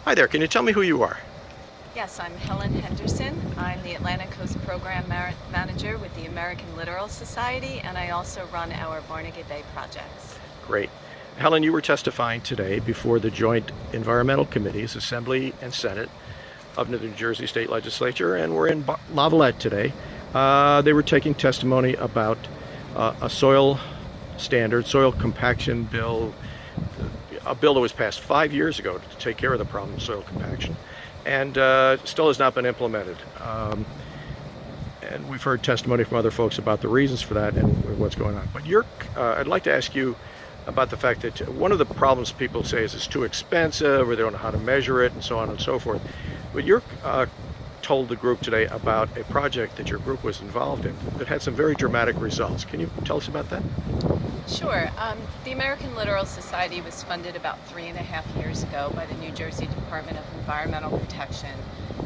Hi there, can you tell me who you are? Yes, I'm Helen Henderson. I'm the Atlantic Coast Program Manager with the American Littoral Society, and I also run our Barnegat Bay projects. Great. Helen, you were testifying today before the Joint Environmental Committees, Assembly and Senate of the New Jersey State Legislature, and we're in Lavalette today. They were taking testimony about a soil standard, soil compaction bill, a bill that was passed 5 years ago to take care of the problem of soil compaction, and still has not been implemented. And we've heard testimony from other folks about the reasons for that and what's going on. But I'd like to ask you about the fact that one of the problems people say is it's too expensive, or they don't know how to measure it, and so on and so forth. But you're told the group today about a project that your group was involved in that had some very dramatic results. Can you tell us about that? Sure. The American Littoral Society was funded about 3.5 years ago by the New Jersey Department of Environmental Protection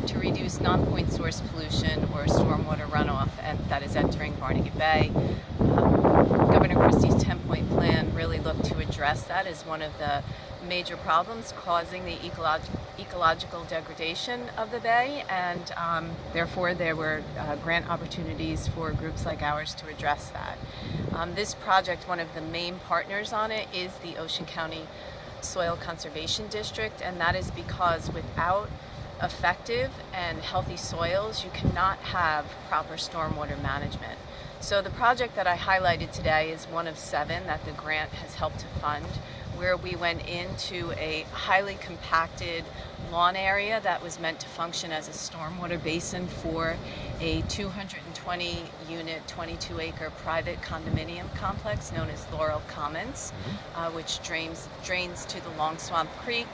to reduce non-point source pollution or stormwater runoff that is entering Barnegat Bay. Governor Christie's 10-point plan really looked to address that as one of the major problems causing the ecological degradation of the bay, and therefore there were grant opportunities for groups like ours to address that. This project, one of the main partners on it is the Ocean County Soil Conservation District, and that is because without effective and healthy soils, you cannot have proper stormwater management. So the project that I highlighted today is one of 7 that the grant has helped to fund, where we went into a highly compacted lawn area that was meant to function as a stormwater basin for a 220-unit, 22-acre private condominium complex known as Laurel Commons, which drains to the Long Swamp Creek,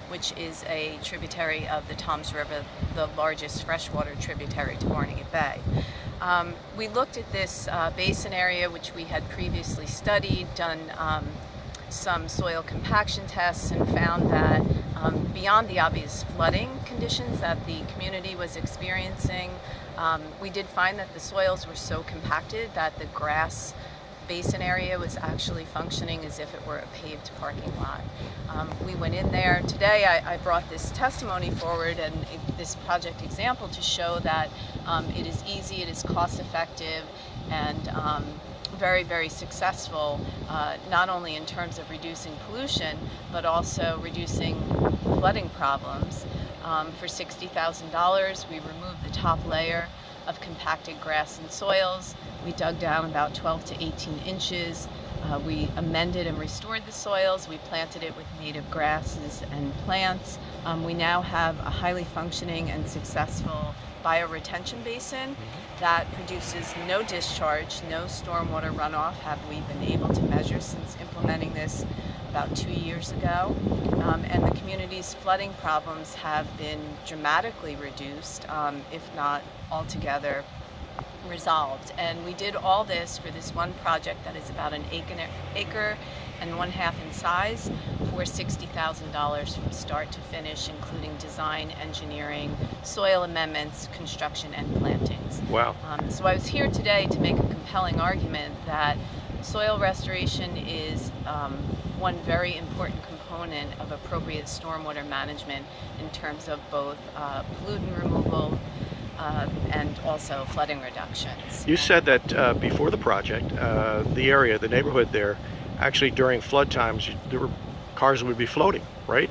which is a tributary of the Toms River, the largest freshwater tributary to Barnegat Bay. We looked at this basin area, which we had previously studied, done some soil compaction tests, and found that beyond the obvious flooding conditions that the community was experiencing, we did find that the soils were so compacted that the grass basin area was actually functioning as if it were a paved parking lot. We went in there today. I brought this testimony forward and this project example to show that it is easy, it is cost effective, and very, very successful, not only in terms of reducing pollution, but also reducing flooding problems. For $60,000, we removed the top layer of compacted grass and soils. We dug down about 12 to 18 inches. We amended and restored the soils. We planted it with native grasses and plants. We now have a highly functioning and successful bioretention basin that produces no discharge, no stormwater runoff, have we been able to measure since implementing this about 2 years ago. And the community's flooding problems have been dramatically reduced, if not altogether resolved. And we did all this for this one project that is about an acre and 1/2 in size for $60,000 from start to finish, including design, engineering, soil amendments, construction, and plantings. Wow. So I was here today to make a compelling argument that soil restoration is one very important component of appropriate stormwater management in terms of both pollutant removal and also flooding reductions. You said that before the project, the area, the neighborhood there, actually during flood times, cars would be floating, right,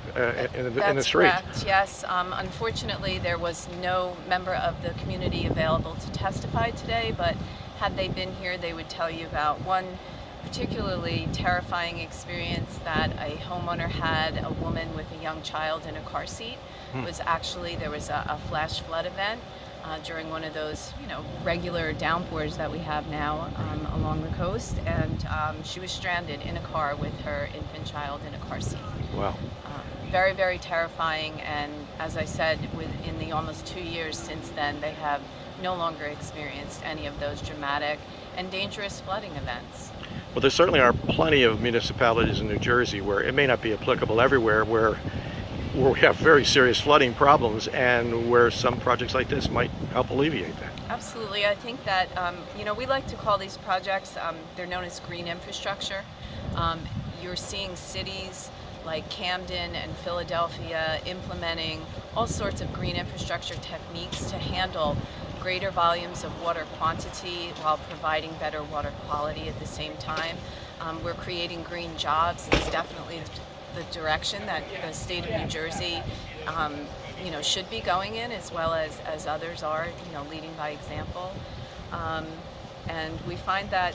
in the street. That's correct, yes. Unfortunately, there was no member of the community available to testify today, but had they been here, they would tell you about one particularly terrifying experience that a homeowner had. A woman with a young child in a car seat. There was a flash flood event during one of those, regular downpours that we have now along the coast, and she was stranded in a car with her infant child in a car seat. Wow. Very, very terrifying, and as I said, within the almost 2 years since then, they have no longer experienced any of those dramatic and dangerous flooding events. Well, there certainly are plenty of municipalities in New Jersey where it may not be applicable everywhere, where we have very serious flooding problems, and where some projects like this might help alleviate that. Absolutely. I think that, we like to call these projects, they're known as green infrastructure. You're seeing cities like Camden and Philadelphia implementing all sorts of green infrastructure techniques to handle greater volumes of water quantity while providing better water quality at the same time. We're creating green jobs. It's definitely the direction that the state of New Jersey should be going in, as well as others are, leading by example. And we find that,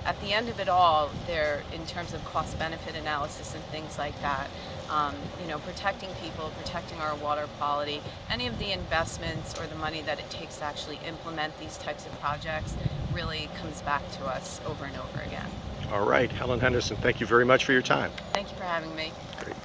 at the end of it all, there, in terms of cost-benefit analysis and things like that, protecting people, protecting our water quality, any of the investments or the money that it takes to actually implement these types of projects really comes back to us over and over again. All right, Helen Henderson, thank you very much for your time. Thank you for having me. Great.